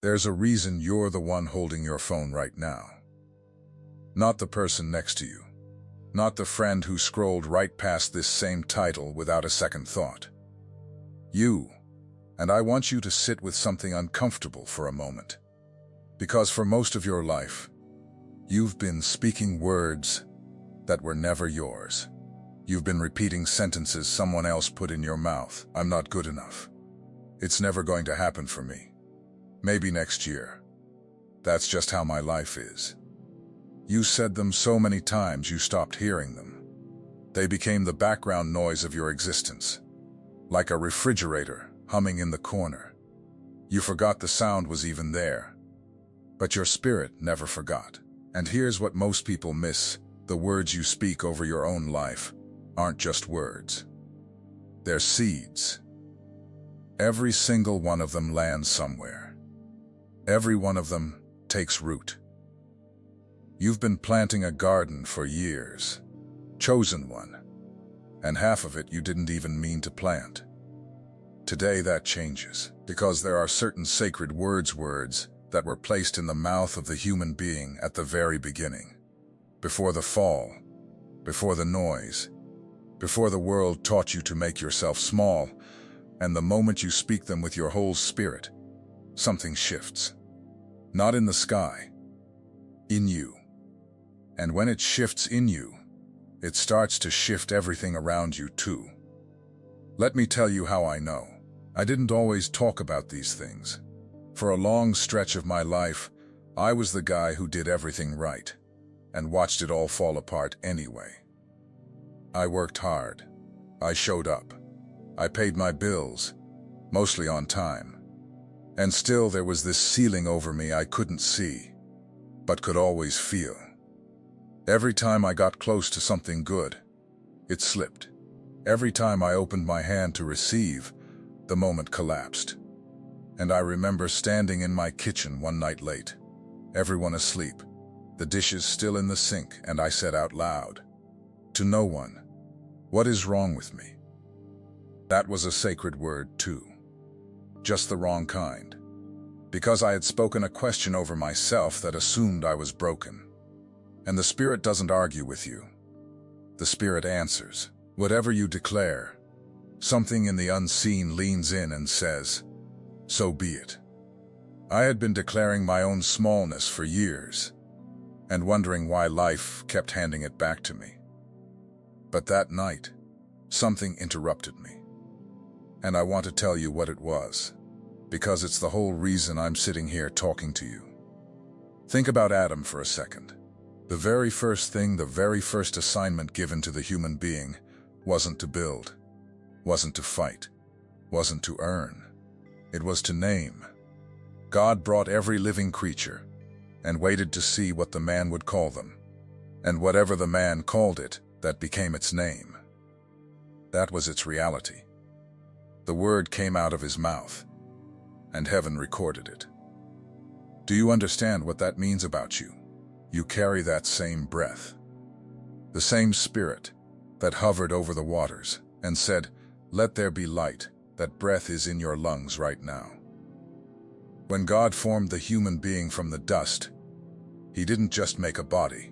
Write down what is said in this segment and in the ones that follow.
There's a reason you're the one holding your phone right now. Not the person next to you. Not the friend who scrolled right past this same title without a second thought. You. And I want you to sit with something uncomfortable for a moment. Because for most of your life, you've been speaking words that were never yours. You've been repeating sentences someone else put in your mouth. I'm not good enough. It's never going to happen for me. Maybe next year. That's just how my life is. You said them so many times you stopped hearing them. They became the background noise of your existence, like a refrigerator humming in the corner. You forgot the sound was even there. But your spirit never forgot. And here's what most people miss. The words you speak over your own life aren't just words. They're seeds. Every single one of them lands somewhere. Every one of them takes root. You've been planting a garden for years, chosen one, and half of it you didn't even mean to plant. Today that changes, because there are certain sacred words that were placed in the mouth of the human being at the very beginning. Before the fall, before the noise, before the world taught you to make yourself small, and the moment you speak them with your whole spirit, something shifts. Not in the sky, in you. And when it shifts in you, it starts to shift everything around you too. Let me tell you how I know. I didn't always talk about these things. For a long stretch of my life, I was the guy who did everything right, and watched it all fall apart anyway. I worked hard. I showed up. I paid my bills, mostly on time. And still there was this ceiling over me I couldn't see, but could always feel. Every time I got close to something good, it slipped. Every time I opened my hand to receive, the moment collapsed. And I remember standing in my kitchen one night late, everyone asleep, the dishes still in the sink, and I said out loud, to no one, "What is wrong with me?" That was a sacred word too. Just the wrong kind. Because I had spoken a question over myself that assumed I was broken. And the Spirit doesn't argue with you. The Spirit answers. Whatever you declare, something in the unseen leans in and says, "So be it." I had been declaring my own smallness for years, and wondering why life kept handing it back to me. But that night, something interrupted me. And I want to tell you what it was, because it's the whole reason I'm sitting here talking to you. Think about Adam for a second. The very first thing, the very first assignment given to the human being wasn't to build, wasn't to fight, wasn't to earn. It was to name. God brought every living creature and waited to see what the man would call them. And whatever the man called it, that became its name. That was its reality. The word came out of his mouth, and heaven recorded it. Do you understand what that means about you? You carry that same breath, the same spirit that hovered over the waters and said, "Let there be light." That breath is in your lungs right now. When God formed the human being from the dust, He didn't just make a body.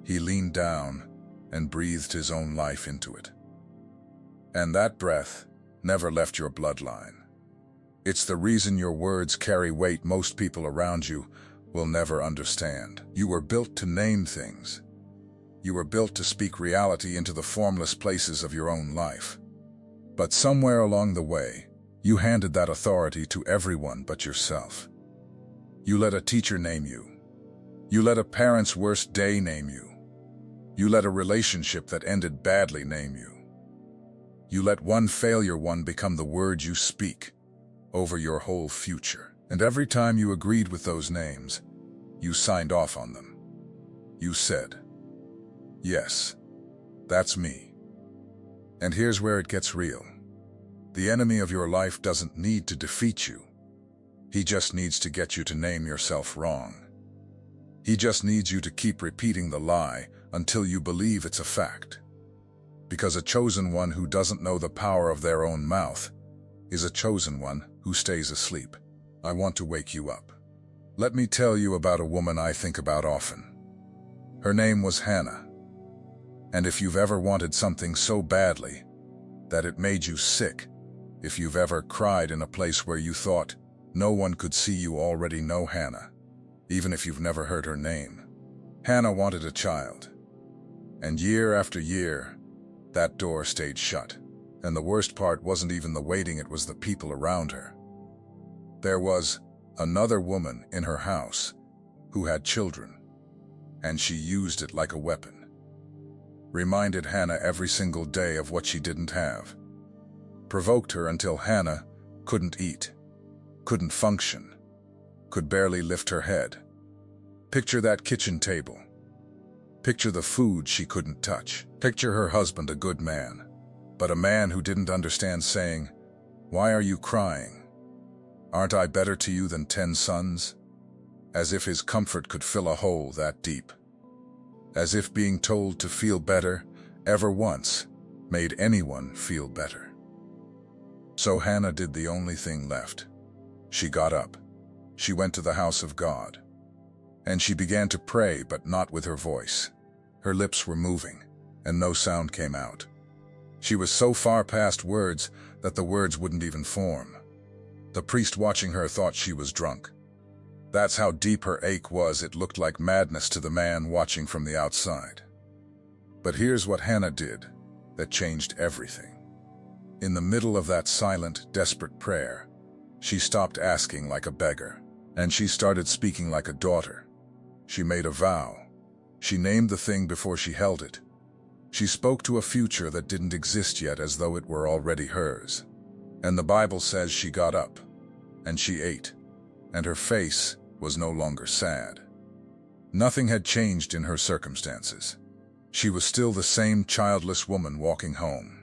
He leaned down and breathed His own life into it. And that breath never left your bloodline. It's the reason your words carry weight most people around you will never understand. You were built to name things. You were built to speak reality into the formless places of your own life. But somewhere along the way, you handed that authority to everyone but yourself. You let a teacher name you. You let a parent's worst day name you. You let a relationship that ended badly name you. You let one failure become the word you speak over your whole future. And every time you agreed with those names, you signed off on them. You said, "Yes, that's me." And here's where it gets real. The enemy of your life doesn't need to defeat you. He just needs to get you to name yourself wrong. He just needs you to keep repeating the lie until you believe it's a fact. Because a chosen one who doesn't know the power of their own mouth is a chosen one who stays asleep. I want to wake you up. Let me tell you about a woman I think about often. Her name was Hannah. And if you've ever wanted something so badly that it made you sick, if you've ever cried in a place where you thought no one could see, you already know Hannah, even if you've never heard her name. Hannah wanted a child. And year after year, that door stayed shut. And the worst part wasn't even the waiting, it was the people around her. There was another woman in her house who had children, and she used it like a weapon. Reminded Hannah every single day of what she didn't have. Provoked her until Hannah couldn't eat, couldn't function, could barely lift her head. Picture that kitchen table. Picture the food she couldn't touch. Picture her husband, a good man, but a man who didn't understand, saying, "Why are you crying? Aren't I better to you than 10 sons?" As if his comfort could fill a hole that deep. As if being told to feel better ever once made anyone feel better. So Hannah did the only thing left. She got up. She went to the house of God. And she began to pray, but not with her voice. Her lips were moving, and no sound came out. She was so far past words that the words wouldn't even form. The priest watching her thought she was drunk. That's how deep her ache was. It looked like madness to the man watching from the outside. But here's what Hannah did that changed everything. In the middle of that silent, desperate prayer, she stopped asking like a beggar, and she started speaking like a daughter. She made a vow. She named the thing before she held it. She spoke to a future that didn't exist yet as though it were already hers. And the Bible says she got up, and she ate, and her face was no longer sad. Nothing had changed in her circumstances. She was still the same childless woman walking home.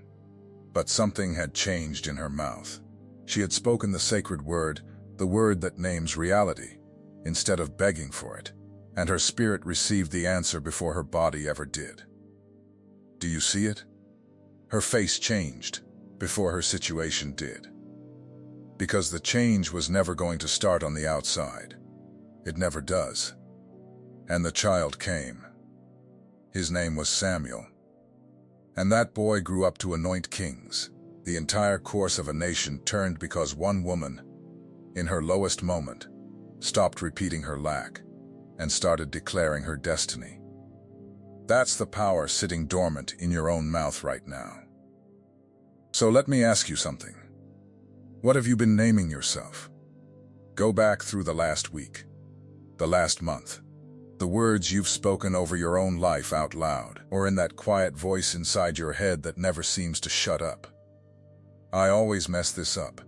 But something had changed in her mouth. She had spoken the sacred word, the word that names reality, instead of begging for it, and her spirit received the answer before her body ever did. Do you see it? Her face changed before her situation did. Because the change was never going to start on the outside. It never does. And the child came. His name was Samuel. And that boy grew up to anoint kings. The entire course of a nation turned because one woman, in her lowest moment, stopped repeating her lack and started declaring her destiny. That's the power sitting dormant in your own mouth right now. So let me ask you something. What have you been naming yourself? Go back through the last week, the last month, the words you've spoken over your own life out loud, or in that quiet voice inside your head that never seems to shut up. I always mess this up.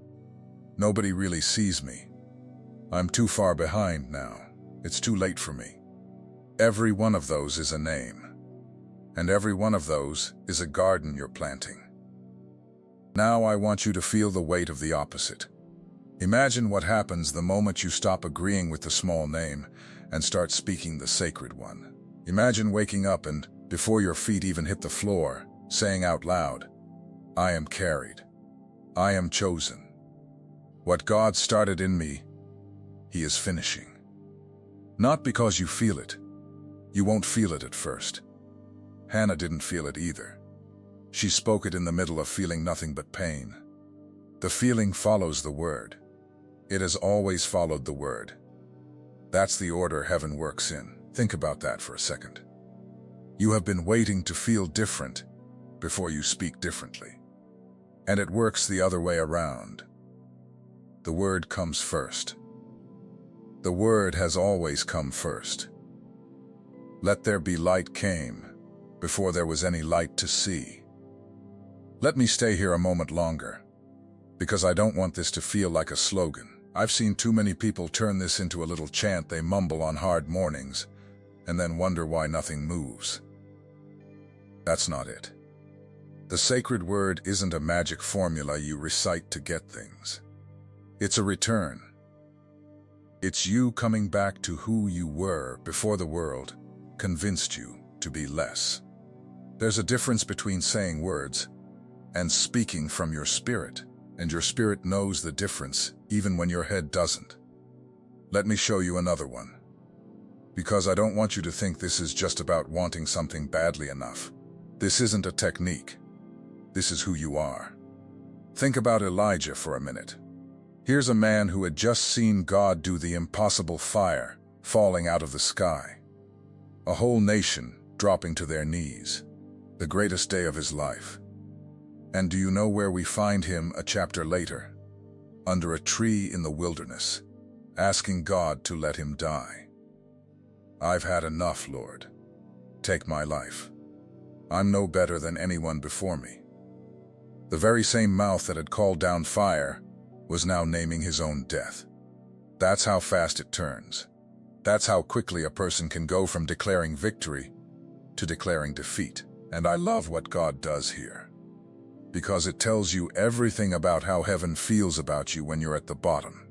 Nobody really sees me. I'm too far behind now. It's too late for me. Every one of those is a name. And every one of those is a garden you're planting. Now I want you to feel the weight of the opposite. Imagine what happens the moment you stop agreeing with the small name and start speaking the sacred one. Imagine waking up and, before your feet even hit the floor, saying out loud, "I am carried. I am chosen. What God started in me, He is finishing." Not because you feel it. You won't feel it at first. Hannah didn't feel it either. She spoke it in the middle of feeling nothing but pain. The feeling follows the word. It has always followed the word. That's the order heaven works in. Think about that for a second. You have been waiting to feel different before you speak differently. And it works the other way around. The word comes first. The word has always come first. Let there be light came before there was any light to see. Let me stay here a moment longer, because I don't want this to feel like a slogan. I've seen too many people turn this into a little chant they mumble on hard mornings, and then wonder why nothing moves. That's not it. The sacred word isn't a magic formula you recite to get things. It's a return. It's you coming back to who you were before the world convinced you to be less. There's a difference between saying words and speaking from your spirit, and your spirit knows the difference even when your head doesn't. Let me show you another one. Because I don't want you to think this is just about wanting something badly enough. This isn't a technique. This is who you are. Think about Elijah for a minute. Here's a man who had just seen God do the impossible, fire falling out of the sky. A whole nation dropping to their knees. The greatest day of his life. And do you know where we find him a chapter later? Under a tree in the wilderness, asking God to let him die. I've had enough, Lord. Take my life. I'm no better than anyone before me. The very same mouth that had called down fire was now naming his own death. That's how fast it turns. That's how quickly a person can go from declaring victory to declaring defeat. And I love what God does here, because it tells you everything about how heaven feels about you when you're at the bottom.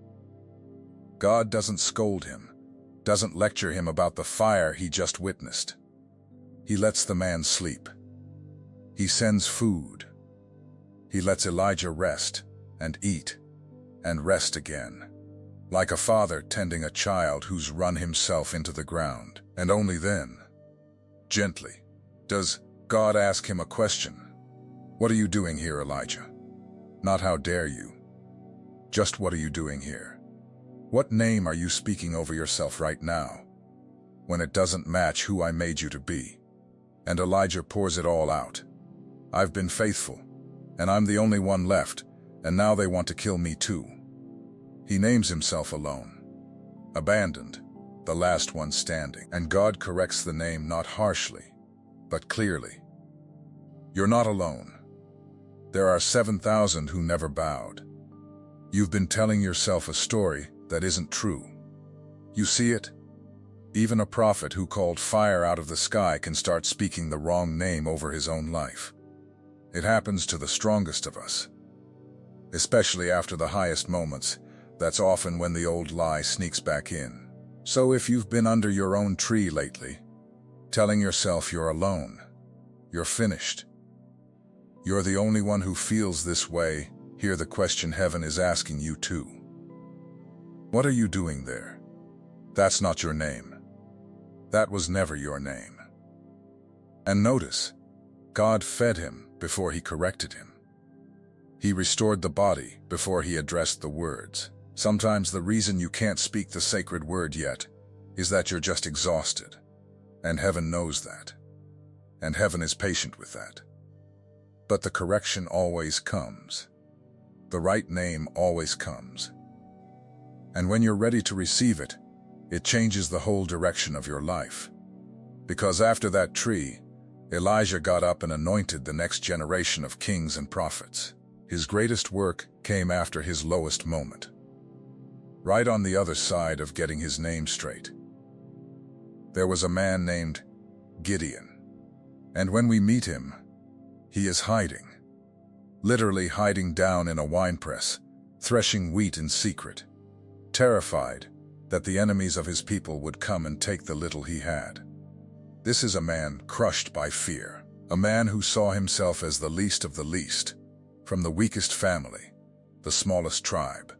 God doesn't scold him, doesn't lecture him about the fire he just witnessed. He lets the man sleep. He sends food. He lets Elijah rest and eat and rest again, like a father tending a child who's run himself into the ground. And only then, gently, does God ask him a question. What are you doing here, Elijah? Not how dare you. Just what are you doing here? What name are you speaking over yourself right now, when it doesn't match who I made you to be? And Elijah pours it all out. I've been faithful, and I'm the only one left, and now they want to kill me too. He names himself alone, abandoned, the last one standing. And God corrects the name not harshly, but clearly. You're not alone. There are 7,000 who never bowed. You've been telling yourself a story that isn't true. You see it? Even a prophet who called fire out of the sky can start speaking the wrong name over his own life. It happens to the strongest of us. Especially after the highest moments, that's often when the old lie sneaks back in. So if you've been under your own tree lately, telling yourself you're alone, you're finished, you're the only one who feels this way, hear the question heaven is asking you too. What are you doing there? That's not your name. That was never your name. And notice, God fed him before he corrected him. He restored the body before he addressed the words. Sometimes the reason you can't speak the sacred word yet is that you're just exhausted. And heaven knows that. And heaven is patient with that. But the correction always comes. The right name always comes. And when you're ready to receive it, it changes the whole direction of your life. Because after that tree, Elijah got up and anointed the next generation of kings and prophets. His greatest work came after his lowest moment. Right on the other side of getting his name straight. There was a man named Gideon. And when we meet him, he is hiding. Literally hiding down in a winepress, threshing wheat in secret, terrified that the enemies of his people would come and take the little he had. This is a man crushed by fear, a man who saw himself as the least of the least, from the weakest family, the smallest tribe.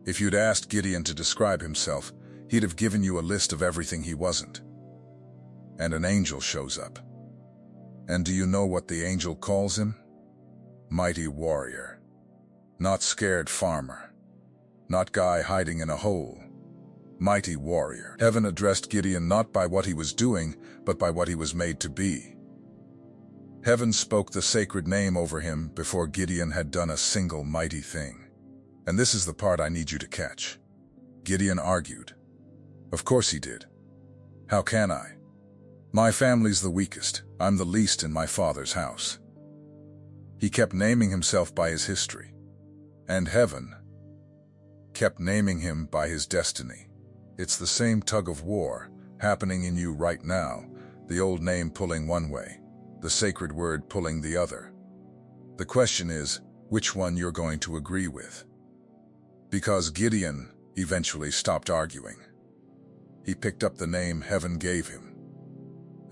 If you'd asked Gideon to describe himself, he'd have given you a list of everything he wasn't. And an angel shows up. And do you know what the angel calls him? Mighty warrior. Not scared farmer. Not guy hiding in a hole. Mighty warrior. Heaven addressed Gideon not by what he was doing, but by what he was made to be. Heaven spoke the sacred name over him before Gideon had done a single mighty thing. And this is the part I need you to catch. Gideon argued. Of course he did. How can I? My family's the weakest. I'm the least in my father's house. He kept naming himself by his history. And heaven kept naming him by his destiny. It's the same tug of war happening in you right now, the old name pulling one way, the sacred word pulling the other. The question is, which one you're going to agree with. Because Gideon eventually stopped arguing. He picked up the name heaven gave him.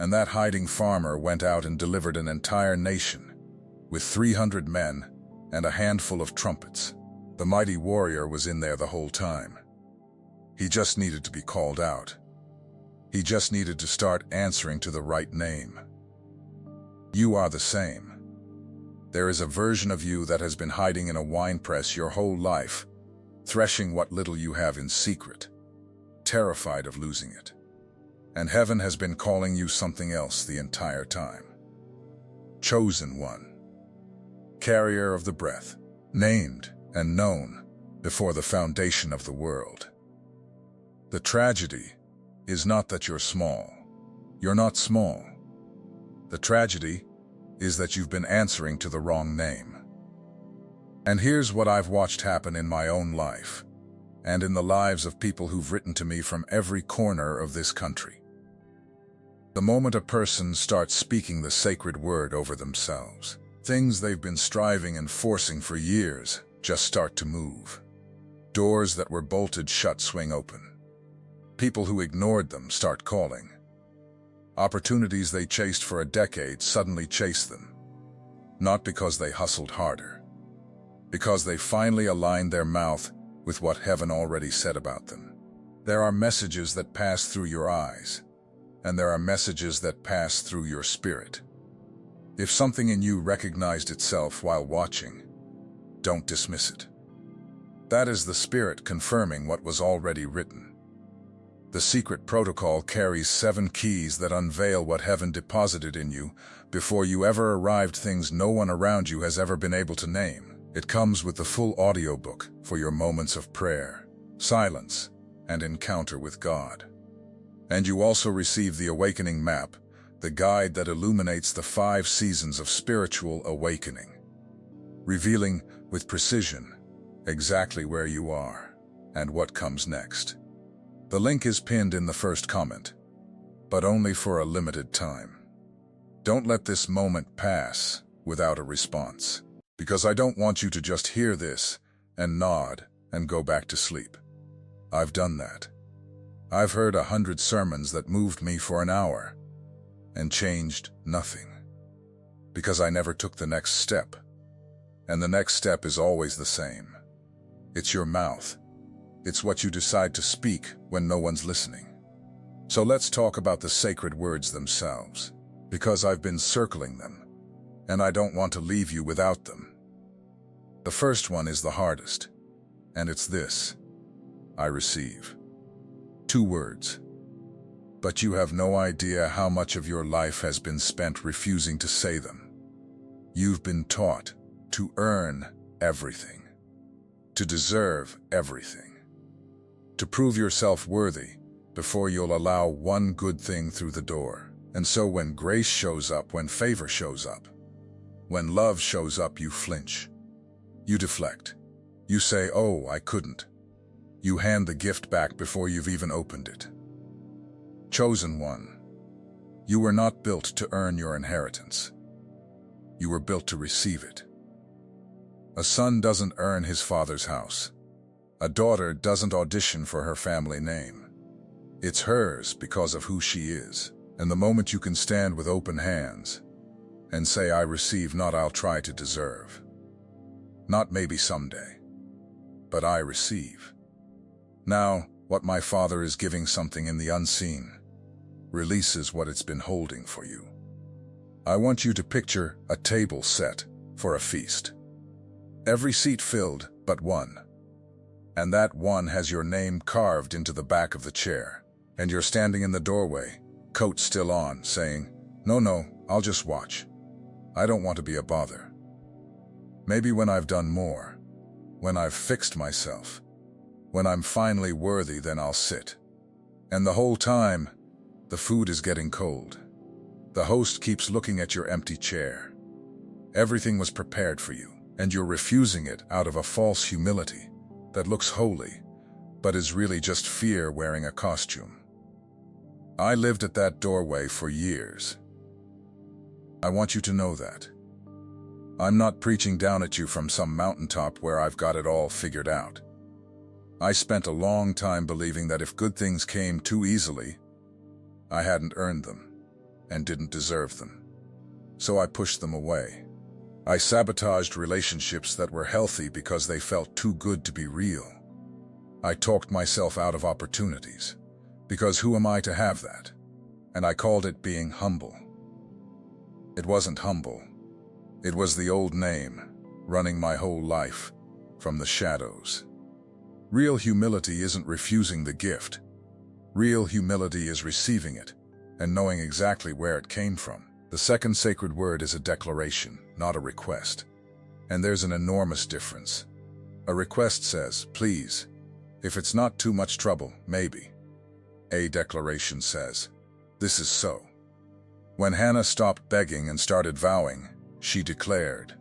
And that hiding farmer went out and delivered an entire nation, with 300 men and a handful of trumpets. The mighty warrior was in there the whole time. He just needed to be called out. He just needed to start answering to the right name. You are the same. There is a version of you that has been hiding in a winepress your whole life, threshing what little you have in secret, terrified of losing it. And heaven has been calling you something else the entire time. Chosen one. Carrier of the breath, named and known before the foundation of the world. The tragedy is not that you're small. You're not small. The tragedy is that you've been answering to the wrong name. And here's what I've watched happen in my own life, and in the lives of people who've written to me from every corner of this country. The moment a person starts speaking the sacred word over themselves, things they've been striving and forcing for years just start to move. Doors that were bolted shut swing open. People who ignored them start calling. Opportunities they chased for a decade suddenly chase them. Not because they hustled harder, because they finally aligned their mouth with what heaven already said about them. There are messages that pass through your eyes, and there are messages that pass through your spirit. If something in you recognized itself while watching, don't dismiss it. That is the Spirit confirming what was already written. The secret protocol carries 7 keys that unveil what heaven deposited in you before you ever arrived, things no one around you has ever been able to name. It comes with the full audiobook for your moments of prayer, silence, and encounter with God. And you also receive the Awakening Map, the guide that illuminates the 5 seasons of spiritual awakening, revealing with precision exactly where you are and what comes next. The link is pinned in the first comment, but only for a limited time. Don't let this moment pass without a response, because I don't want you to just hear this and nod and go back to sleep. I've done that. I've heard 100 sermons that moved me for an hour and changed nothing, because I never took the next step. And the next step is always the same. It's your mouth. It's what you decide to speak when no one's listening. So let's talk about the sacred words themselves, because I've been circling them, and I don't want to leave you without them. The first one is the hardest, and it's this: I receive. 2 words. But you have no idea how much of your life has been spent refusing to say them. You've been taught to earn everything, to deserve everything, to prove yourself worthy before you'll allow one good thing through the door. And so when grace shows up, when favor shows up, when love shows up, you flinch. You deflect. You say, "Oh, I couldn't." You hand the gift back before you've even opened it. Chosen one, you were not built to earn your inheritance. You were built to receive it. A son doesn't earn his father's house. A daughter doesn't audition for her family name. It's hers because of who she is. And the moment you can stand with open hands and say, "I receive, not I'll try to deserve. Not maybe someday, but I receive. Now, what my Father is giving, something in the unseen, releases what it's been holding for you." I want you to picture a table set for a feast. Every seat filled but one. And that one has your name carved into the back of the chair. And you're standing in the doorway, coat still on, saying, No, I'll just watch. I don't want to be a bother. Maybe when I've done more, when I've fixed myself, when I'm finally worthy, then I'll sit. And the whole time, the food is getting cold. The host keeps looking at your empty chair. Everything was prepared for you, and you're refusing it out of a false humility that looks holy, but is really just fear wearing a costume. I lived at that doorway for years. I want you to know that. I'm not preaching down at you from some mountaintop where I've got it all figured out. I spent a long time believing that if good things came too easily, I hadn't earned them and didn't deserve them. So I pushed them away. I sabotaged relationships that were healthy because they felt too good to be real. I talked myself out of opportunities, because who am I to have that? And I called it being humble. It wasn't humble. It was the old name, running my whole life, from the shadows. Real humility isn't refusing the gift. Real humility is receiving it, and knowing exactly where it came from. The second sacred word is a declaration, not a request. And there's an enormous difference. A request says, please. If it's not too much trouble, maybe. A declaration says, this is so. When Hannah stopped begging and started vowing, she declared.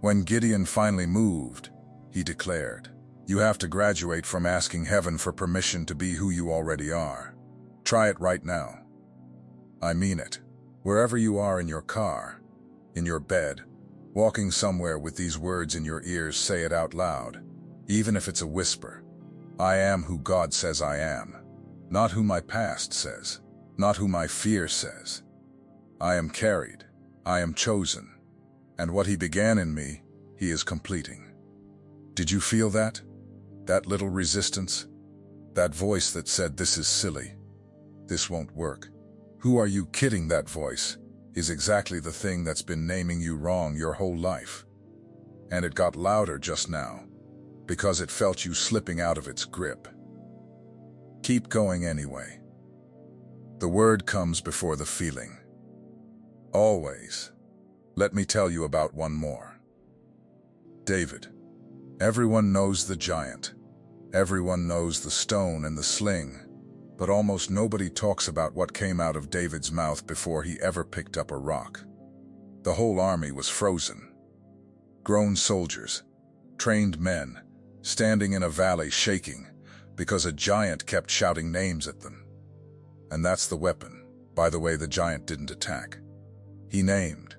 When Gideon finally moved, he declared. You have to graduate from asking heaven for permission to be who you already are. Try it right now. I mean it. Wherever you are in your car, in your bed, walking somewhere with these words in your ears, say it out loud, even if it's a whisper. I am who God says I am, not who my past says, not who my fear says. I am carried, I am chosen, and what He began in me, He is completing. Did you feel that? That little resistance? That voice that said, this is silly. This won't work. Who are you kidding? That voice is exactly the thing that's been naming you wrong your whole life. And it got louder just now, because it felt you slipping out of its grip. Keep going anyway. The word comes before the feeling. Always. Let me tell you about one more. David. Everyone knows the giant. Everyone knows the stone and the sling, but almost nobody talks about what came out of David's mouth before he ever picked up a rock. The whole army was frozen. Grown soldiers, trained men, standing in a valley shaking because a giant kept shouting names at them. And that's the weapon. By the way, the giant didn't attack. He named.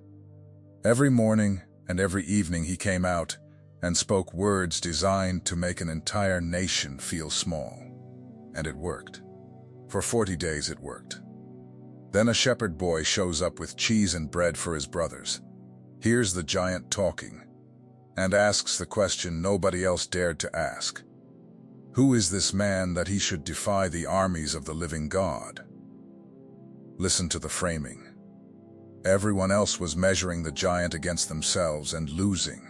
Every morning and every evening he came out and spoke words designed to make an entire nation feel small. And it worked. For 40 days it worked. Then a shepherd boy shows up with cheese and bread for his brothers, hears the giant talking, and asks the question nobody else dared to ask. Who is this man that he should defy the armies of the living God? Listen to the framing. Everyone else was measuring the giant against themselves and losing.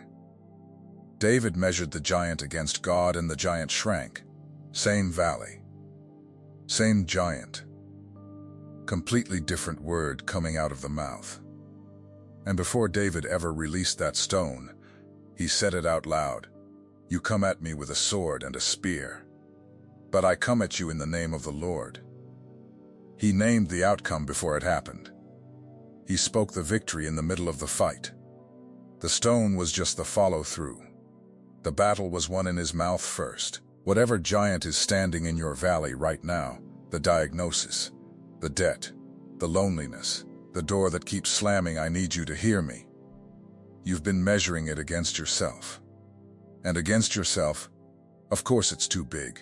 David measured the giant against God, and the giant shrank. Same valley. Same giant. Completely different word coming out of the mouth. And before David ever released that stone, he said it out loud. You come at me with a sword and a spear, but I come at you in the name of the Lord. He named the outcome before it happened. He spoke the victory in the middle of the fight. The stone was just the follow-through. The battle was won in his mouth first. Whatever giant is standing in your valley right now, the diagnosis, the debt, the loneliness, the door that keeps slamming, I need you to hear me. You've been measuring it against yourself. And against yourself, of course it's too big.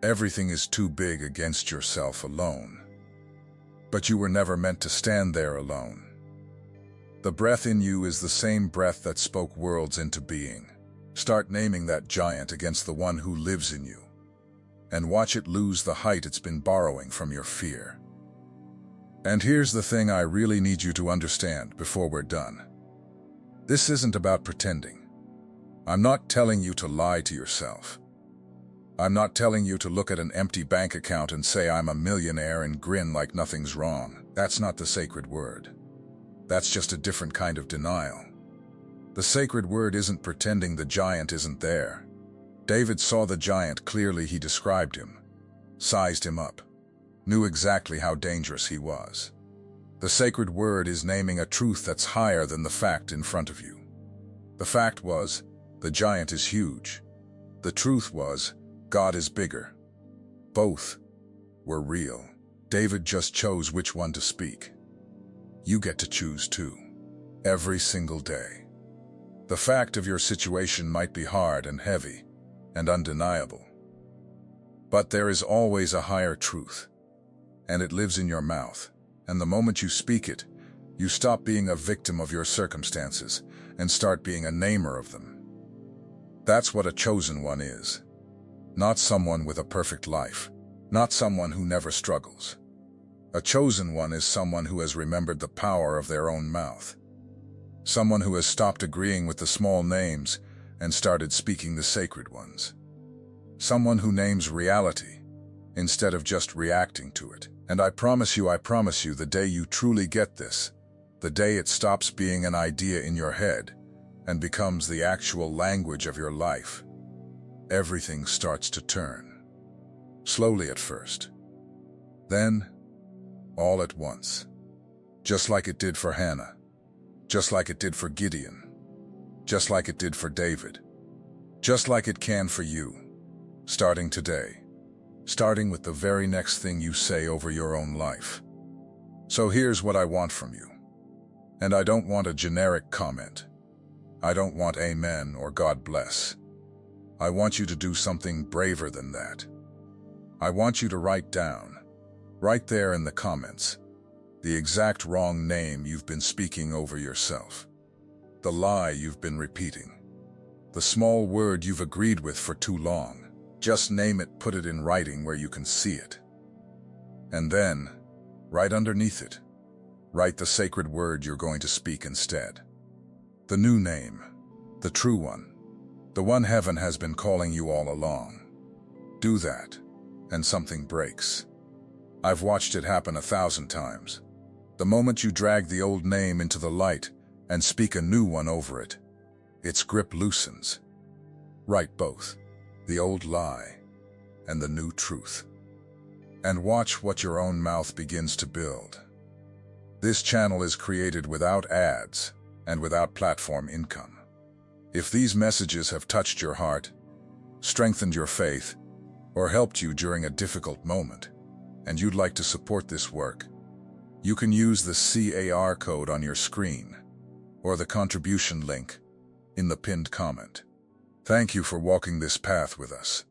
Everything is too big against yourself alone. But you were never meant to stand there alone. The breath in you is the same breath that spoke worlds into being. Start naming that giant against the one who lives in you, and watch it lose the height it's been borrowing from your fear. And here's the thing I really need you to understand before we're done. This isn't about pretending. I'm not telling you to lie to yourself. I'm not telling you to look at an empty bank account and say I'm a millionaire and grin like nothing's wrong. That's not the sacred word. That's just a different kind of denial. The sacred word isn't pretending the giant isn't there. David saw the giant clearly. He described him, sized him up, knew exactly how dangerous he was. The sacred word is naming a truth that's higher than the fact in front of you. The fact was, the giant is huge. The truth was, God is bigger. Both were real. David just chose which one to speak. You get to choose too, every single day. The fact of your situation might be hard and heavy and undeniable. But there is always a higher truth, and it lives in your mouth. And the moment you speak it, you stop being a victim of your circumstances and start being a namer of them. That's what a chosen one is. Not someone with a perfect life. Not someone who never struggles. A chosen one is someone who has remembered the power of their own mouth. Someone who has stopped agreeing with the small names and started speaking the sacred ones. Someone who names reality instead of just reacting to it. And I promise you, the day you truly get this, the day it stops being an idea in your head and becomes the actual language of your life, everything starts to turn. Slowly at first. Then, all at once. Just like it did for Hannah. Just like it did for Gideon. Just like it did for David. Just like it can for you. Starting today. Starting with the very next thing you say over your own life. So here's what I want from you. And I don't want a generic comment. I don't want amen or God bless. I want you to do something braver than that. I want you to write down, right there in the comments, the exact wrong name you've been speaking over yourself. The lie you've been repeating. The small word you've agreed with for too long. Just name it, put it in writing where you can see it. And then, right underneath it, write the sacred word you're going to speak instead. The new name, the true one, the one heaven has been calling you all along. Do that, and something breaks. I've watched it happen 1,000 times. The moment you drag the old name into the light and speak a new one over it, its grip loosens. Write both. The old lie, and the new truth. And watch what your own mouth begins to build. This channel is created without ads and without platform income. If these messages have touched your heart, strengthened your faith, or helped you during a difficult moment, and you'd like to support this work, you can use the CAR code on your screen or the contribution link in the pinned comment. Thank you for walking this path with us.